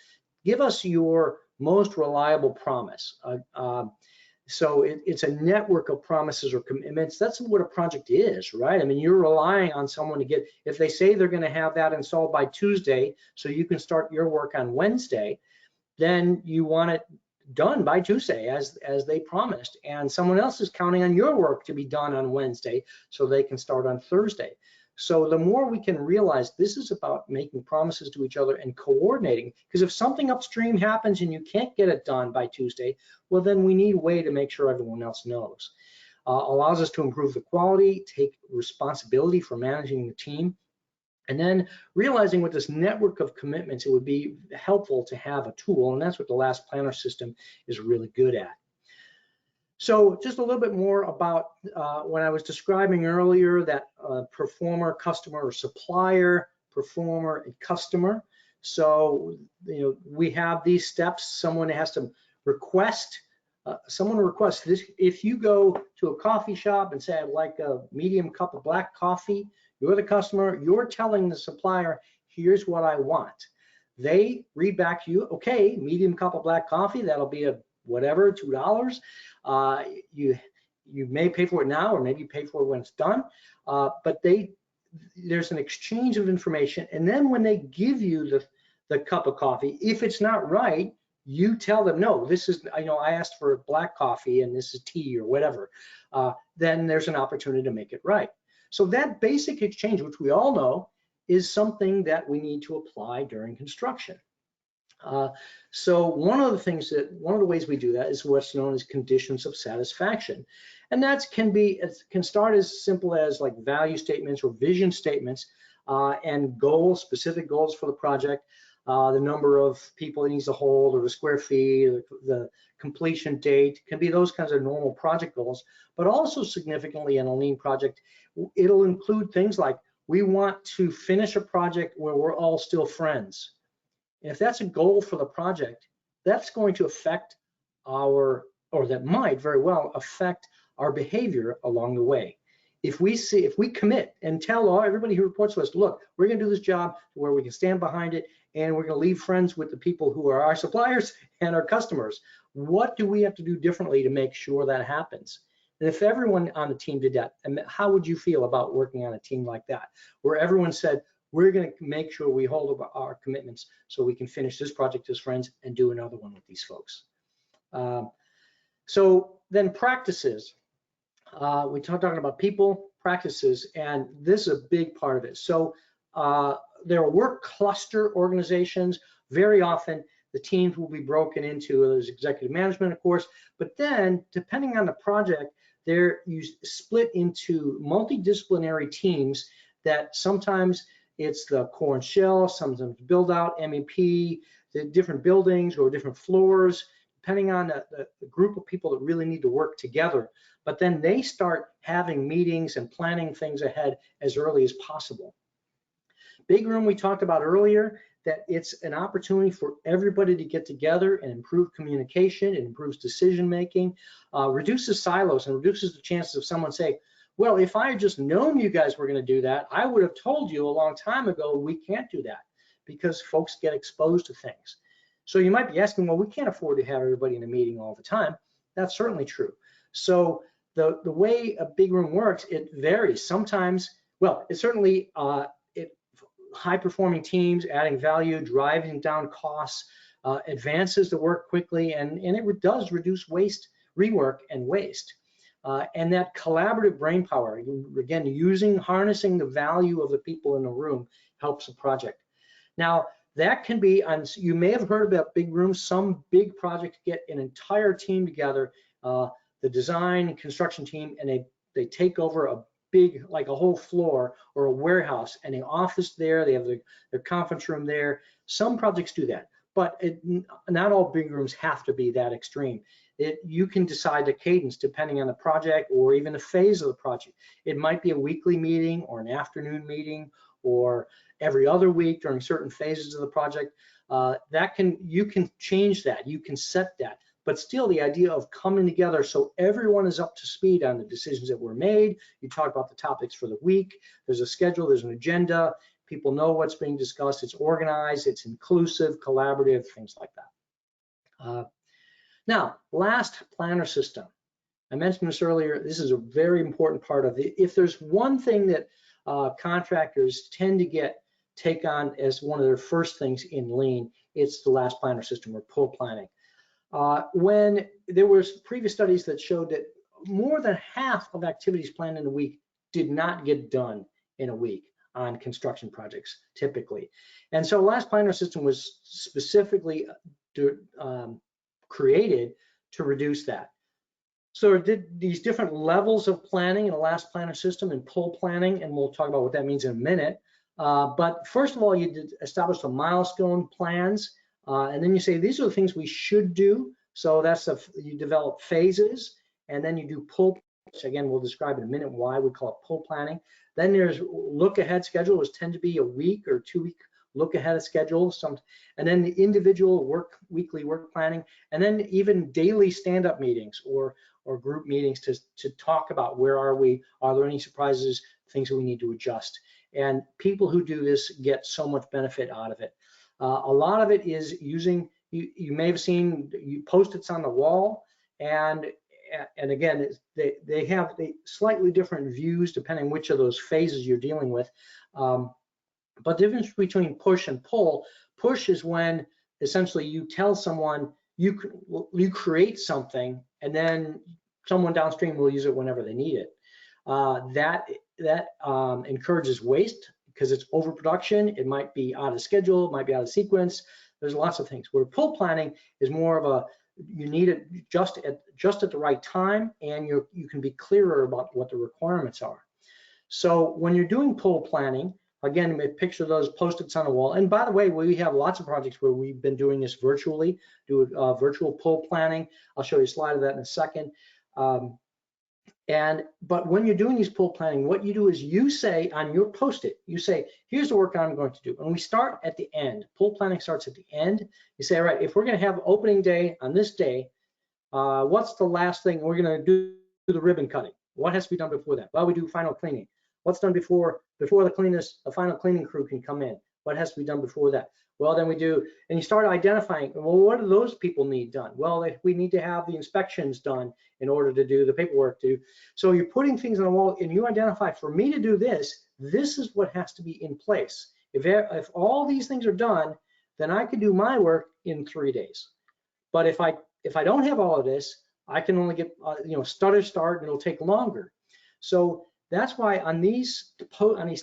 give us your most reliable promise. So it's a network of promises or commitments. That's what a project is, right? I mean, you're relying on someone to get, if they say they're going to have that installed by Tuesday, so you can start your work on Wednesday, then you want it done by Tuesday as they promised. And someone else is counting on your work to be done on Wednesday, so they can start on Thursday. So the more we can realize this is about making promises to each other and coordinating, because if something upstream happens and you can't get it done by Tuesday, well, then we need a way to make sure everyone else knows. Allows us to improve the quality, take responsibility for managing the team, and then realizing with this network of commitments, it would be helpful to have a tool, and that's what the Last Planner system is really good at. So just a little bit more about when I was describing earlier that performer, customer, or supplier, performer, and customer. So we have these steps. Someone has to request. Someone requests this. If you go to a coffee shop and say, I'd like a medium cup of black coffee, you're the customer. You're telling the supplier, here's what I want. They read back to you, okay, medium cup of black coffee. That'll be a whatever, $2. You may pay for it now, or maybe pay for it when it's done. But there's an exchange of information, and then when they give you the cup of coffee, if it's not right, you tell them, no, this is, I asked for black coffee and this is tea or whatever. Then there's an opportunity to make it right. So that basic exchange, which we all know, is something that we need to apply during construction. So one of the ways we do that is what's known as conditions of satisfaction. And that can start as simple as like value statements or vision statements and goals, specific goals for the project, the number of people it needs to hold, or the square feet, or the completion date. Can be those kinds of normal project goals, but also significantly in a Lean project, it'll include things like, we want to finish a project where we're all still friends. And if that's a goal for the project, that's going to affect or that might very well affect our behavior along the way. If we commit and tell everybody who reports to us, look, we're going to do this job where we can stand behind it, and we're going to leave friends with the people who are our suppliers and our customers. What do we have to do differently to make sure that happens? And if everyone on the team did that, how would you feel about working on a team like that, where everyone said, we're going to make sure we hold our commitments so we can finish this project as friends and do another one with these folks. So then practices. We're talking about people, practices, and this is a big part of it. So there are work cluster organizations. Very often the teams will be broken into, there's executive management, of course, but then depending on the project, you split into multidisciplinary teams that sometimes it's the core and shell, sometimes build out, MEP, the different buildings or different floors, depending on the group of people that really need to work together. But then they start having meetings and planning things ahead as early as possible. Big room we talked about earlier, that it's an opportunity for everybody to get together and improve communication, it improves decision making, reduces silos and reduces the chances of someone saying, well, if I had just known you guys were going to do that, I would have told you a long time ago we can't do that, because folks get exposed to things. So you might be asking, well, we can't afford to have everybody in a meeting all the time. That's certainly true. So the way a big room works, it varies. Sometimes, well, it certainly high-performing teams, adding value, driving down costs, advances the work quickly, and it does reduce waste, rework, and waste. And that collaborative brain power, again, harnessing the value of the people in the room helps a project. Now, that can be, you may have heard about big rooms. Some big projects get an entire team together, the design and construction team, and they take over a big, like a whole floor or a warehouse, and an office there, they have their conference room there. Some projects do that, but not all big rooms have to be that extreme. You can decide the cadence depending on the project or even the phase of the project. It might be a weekly meeting or an afternoon meeting or every other week during certain phases of the project. You can change that, you can set that, but still the idea of coming together so everyone is up to speed on the decisions that were made. You talk about the topics for the week, there's a schedule, there's an agenda, people know what's being discussed, it's organized, it's inclusive, collaborative, things like that. Now, last, planner system. I mentioned this earlier, this is a very important part of it. If there's one thing that contractors tend to take on as one of their first things in Lean, it's the last planner system or pull planning. When there was previous studies that showed that more than half of activities planned in a week did not get done in a week on construction projects typically. And so last planner system was specifically created to reduce that. So it did these different levels of planning in the last planner system and pull planning, and we'll talk about what that means in a minute. But first of all, you establish the milestone plans, and then you say, these are the things we should do. So you develop phases, and then you do pull, which again, we'll describe in a minute why we call it pull planning. Then there's look ahead schedule, which tend to be a week or 2 week look ahead of schedule, and then the individual weekly work planning, and then even daily stand-up meetings or group meetings to talk about where are we, are there any surprises, things that we need to adjust. And people who do this get so much benefit out of it. A lot of it is using, you may have seen Post-its on the wall, and again, they have slightly different views depending which of those phases you're dealing with. But the difference between push and pull, push is when essentially you tell someone you create something and then someone downstream will use it whenever they need it. That encourages waste because it's overproduction. It might be out of schedule, it might be out of sequence. There's lots of things. Where pull planning is more of you need it just at the right time, and you can be clearer about what the requirements are. So when you're doing pull planning, again, picture those Post-its on the wall. And by the way, we have lots of projects where we've been doing this virtually, virtual pull planning. I'll show you a slide of that in a second. But when you're doing these pull planning, what you do is you say on your Post-it, you say, here's the work I'm going to do. And we start at the end. Pull planning starts at the end. You say, all right, if we're going to have opening day on this day, what's the last thing we're going to do? The ribbon cutting. What has to be done before that? Well, we do final cleaning. What's done before the final cleaning crew can come in? What has to be done before that? Well, then we do, and you start identifying, well, what do those people need done? Well, we need to have the inspections done in order to do the paperwork too. So you're putting things on the wall and you identify, for me to do this is what has to be in place. If all these things are done, then I can do my work in 3 days. But if I don't have all of this, I can only get stutter start, and it'll take longer. So that's why on these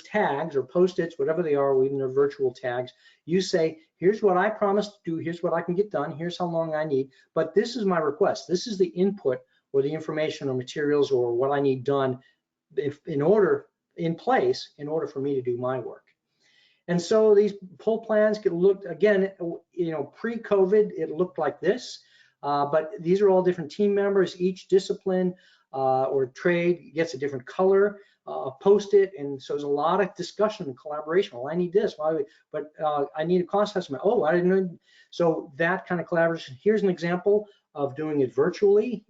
tags or Post-its, whatever they are, even their virtual tags, you say, here's what I promised to do, here's what I can get done, here's how long I need, but this is my request. This is the input or the information or materials or what I need done in place in order for me to do my work. And so these pull plans could look, again, pre-COVID, it looked like this, but these are all different team members. Each discipline or trade gets a different color, post-it, and so there's a lot of discussion and collaboration. Well, I need this, but I need a cost estimate. Oh, I didn't know. So that kind of collaboration. Here's an example of doing it virtually.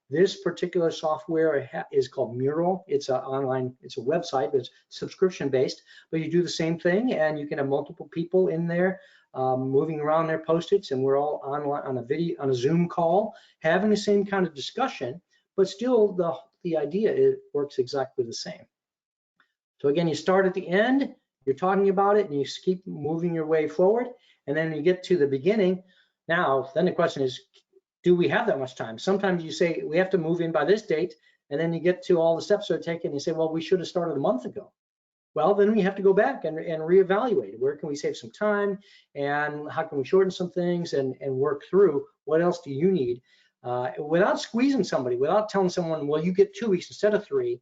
This particular software is called Mural. It's a website that's subscription based, but you do the same thing and you can have multiple people in there moving around their post-its, and we're all on a Zoom call having the same kind of discussion, but still the idea works exactly the same. So again, you start at the end, you're talking about it, and you keep moving your way forward, and then you get to the beginning. Now, then the question is, do we have that much time? Sometimes you say we have to move in by this date, and then you get to all the steps that are taken, and you say, well, we should have started a month ago. Well, then we have to go back and reevaluate. Where can we save some time, and how can we shorten some things and work through what else do you need without squeezing somebody, without telling someone, well, you get 2 weeks instead of 3.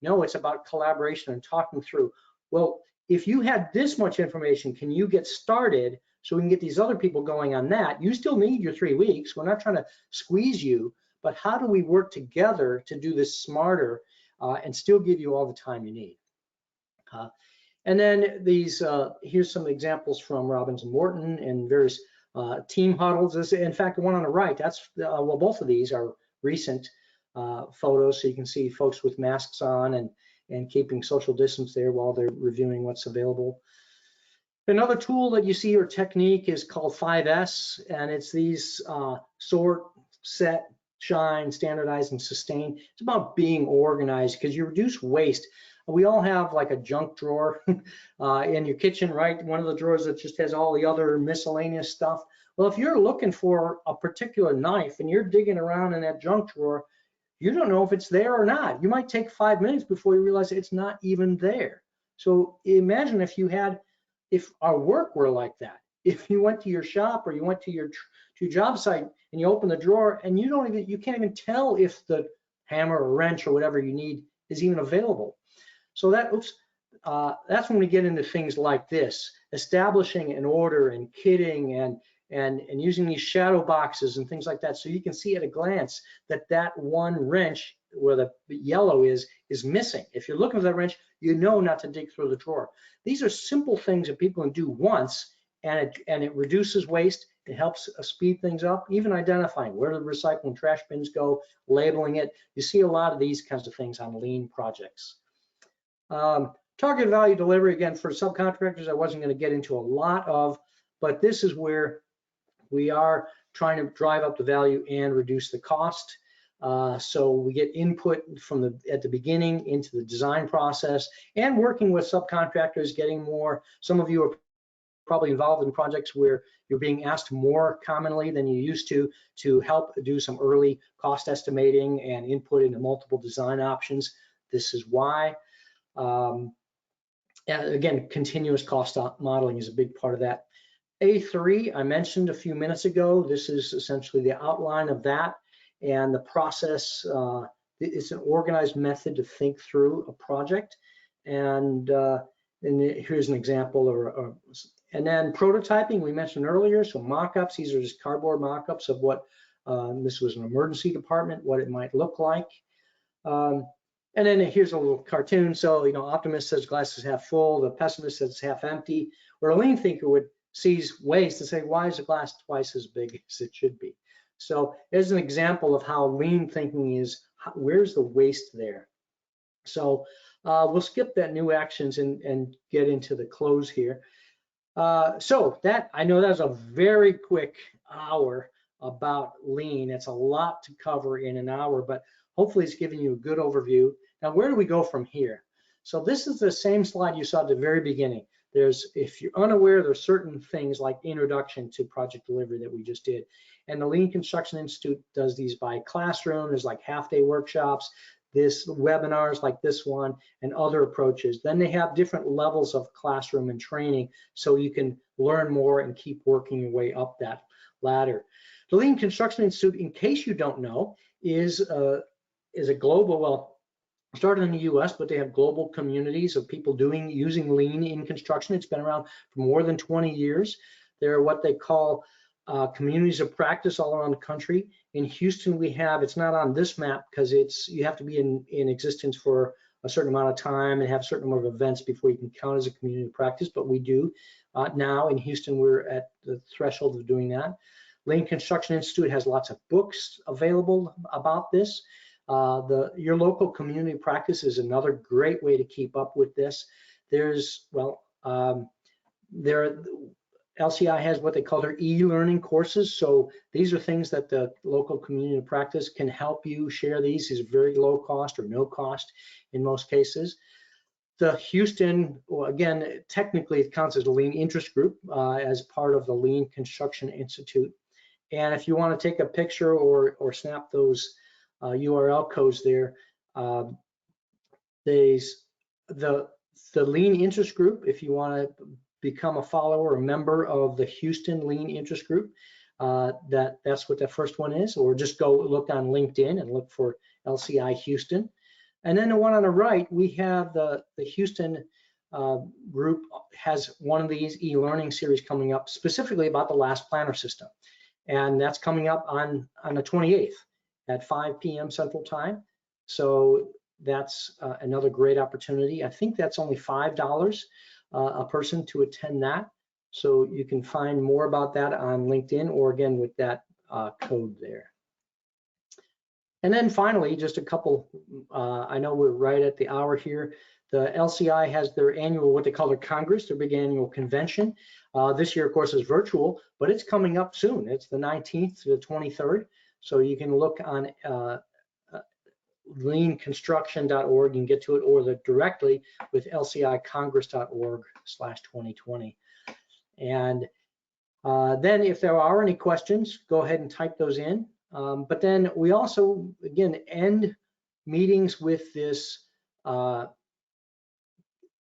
No, it's about collaboration and talking through. Well, if you had this much information, can you get started so we can get these other people going on that? You still need your 3 weeks. We're not trying to squeeze you, but how do we work together to do this smarter and still give you all the time you need? And then here's some examples from Robbins and Morton and various team huddles. In fact, the one on the right, well, both of these are recent photos, so you can see folks with masks on and keeping social distance there while they're reviewing what's available. Another tool that you see or technique is called 5S, and it's these sort, set, shine, standardize, and sustain. It's about being organized because you reduce waste. We all have like a junk drawer in your kitchen, right? One of the drawers that just has all the other miscellaneous stuff. Well, if you're looking for a particular knife and you're digging around in that junk drawer, you don't know if it's there or not. You might take 5 minutes before you realize it's not even there. So imagine if our work were like that. If you went to your shop or you went to your job site and you open the drawer and you can't even tell if the hammer or wrench or whatever you need is even available. So that's when we get into things like this, establishing an order and kitting and using these shadow boxes and things like that, so you can see at a glance that one wrench where the yellow is missing. If you're looking for that wrench, you know not to dig through the drawer. These are simple things that people can do once, and it reduces waste. It helps speed things up, even identifying where the recycling trash bins go, labeling it. You see a lot of these kinds of things on lean projects. Target value delivery, again, for subcontractors, I wasn't going to get into a lot of, but this is where we are trying to drive up the value and reduce the cost. So we get input at the beginning into the design process and working with subcontractors, getting more. Some of you are probably involved in projects where you're being asked more commonly than you used to help do some early cost estimating and input into multiple design options. This is why. And again, continuous cost modeling is a big part of that. A3, I mentioned a few minutes ago. This is essentially the outline of that and the process. It's an organized method to think through a project. And here's an example. And then prototyping, we mentioned earlier. So mock-ups, these are just cardboard mock-ups of what this was an emergency department, what it might look like. And then here's a little cartoon. So, optimist says glass is half full. The pessimist says it's half empty. Where a lean thinker would seize waste and say, why is the glass twice as big as it should be? So there's an example of how lean thinking is, where's the waste there? So we'll skip that new actions and get into the close here. So I know that was a very quick hour about lean. It's a lot to cover in an hour, but hopefully it's giving you a good overview. Now, where do we go from here? So this is the same slide you saw at the very beginning. If you're unaware, there's certain things like introduction to project delivery that we just did. And the Lean Construction Institute does these by classroom. There's like half-day workshops, webinars like this one, and other approaches. Then they have different levels of classroom and training so you can learn more and keep working your way up that ladder. The Lean Construction Institute, in case you don't know, is a global, well, started in the US, but they have global communities of people using lean in construction. It's been around for more than 20 years. They're what they call communities of practice all around the country. In Houston, we have, it's not on this map because you have to be in existence for a certain amount of time and have a certain number of events before you can count as a community of practice, but we do. Now in Houston, we're at the threshold of doing that. Lean Construction Institute has lots of books available about this. Your local community practice is another great way to keep up with this. LCI has what they call their e-learning courses. So these are things that the local community practice can help you share. These is very low cost or no cost in most cases. The Houston, well, again, technically it counts as a lean interest group as part of the Lean Construction Institute. And if you want to take a picture or snap those URL codes there, the Lean Interest Group, if you want to become a follower or member of the Houston Lean Interest Group, that's what the first one is, or just go look on LinkedIn and look for LCI Houston. And then the one on the right, we have the Houston group has one of these e-learning series coming up specifically about the last planner system. And that's coming up on the 28th at 5 p.m. Central Time. So that's another great opportunity. I think that's only $5 a person to attend that. So you can find more about that on LinkedIn or again with that code there. And then finally, just a couple, I know we're right at the hour here. The LCI has their annual, what they call their Congress, their big annual convention. This year, of course, is virtual, but it's coming up soon. It's the 19th to the 23rd. So you can look on leanconstruction.org and get to it, or directly with lcicongress.org/2020. And then if there are any questions, go ahead and type those in. But then we also, again, end meetings with this,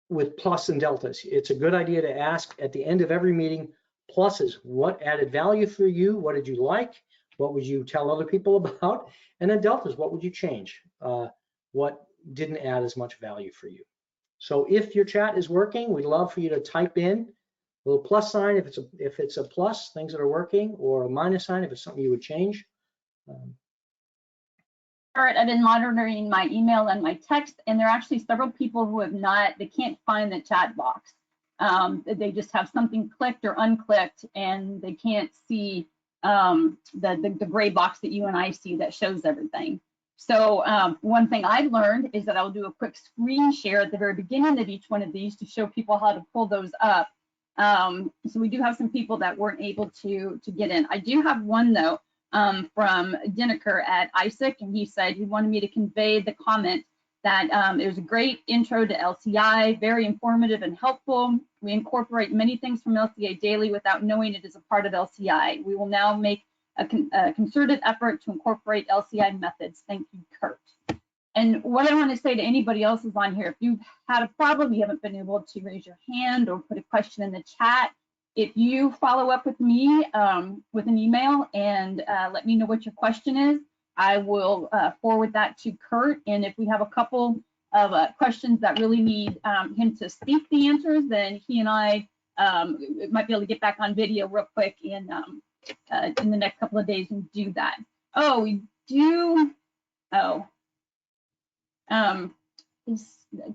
with plus and deltas. It's a good idea to ask at the end of every meeting, pluses, what added value for you? What did you like? What would you tell other people about? And then deltas, what would you change? What didn't add as much value for you? So if your chat is working, we'd love for you to type in a little plus sign if it's a plus, things that are working, or a minus sign if it's something you would change. All right, I've been monitoring my email and my text, and there are actually several people who they can't find the chat box. They just have something clicked or unclicked, and they can't see the gray box that you and I see that shows everything. So one thing I've learned is that I'll do a quick screen share at the very beginning of each one of these to show people how to pull those up. So we do have some people that weren't able to get in. I do have one though, from Dinniker at ISIC, and he said he wanted me to convey the comment that it was a great intro to LCI, very informative and helpful. We incorporate many things from LCI daily without knowing it is a part of LCI. We will now make a concerted effort to incorporate LCI methods. Thank you, Kurt. And what I want to say to anybody else who's on here, if you've had a problem, you haven't been able to raise your hand or put a question in the chat, if you follow up with me with an email and let me know what your question is, I will forward that to Kurt. And if we have a couple of questions that really need him to speak the answers, then he and I might be able to get back on video real quick in the next couple of days and do that. Oh, we do. Oh,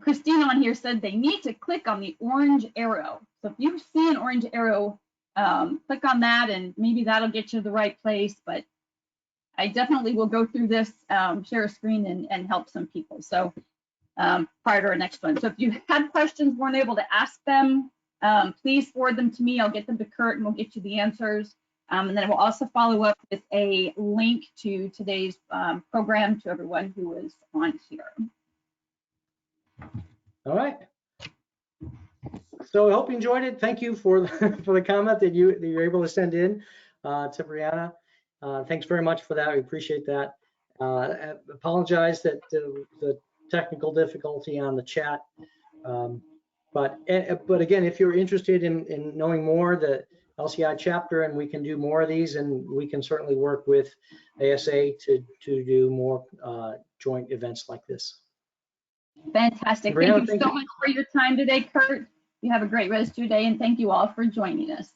Christina on here said they need to click on the orange arrow. So if you see an orange arrow, click on that and maybe that'll get you to the right place. But I definitely will go through this, share a screen and help some people. So prior to our next one. So if you had questions, weren't able to ask them, please forward them to me. I'll get them to Kurt and we'll get you the answers. And then we'll also follow up with a link to today's program to everyone who is on here. All right. So I hope you enjoyed it. Thank you for the comment that you were able to send in to Brianna. Thanks very much for that. We appreciate that. I apologize that the technical difficulty on the chat. But again, if you're interested in knowing more, the LCI chapter, and we can do more of these, and we can certainly work with ASA to do more joint events like this. Fantastic. Brianna, Thank you so much for your time today, Kurt. You have a great rest of your day, and thank you all for joining us.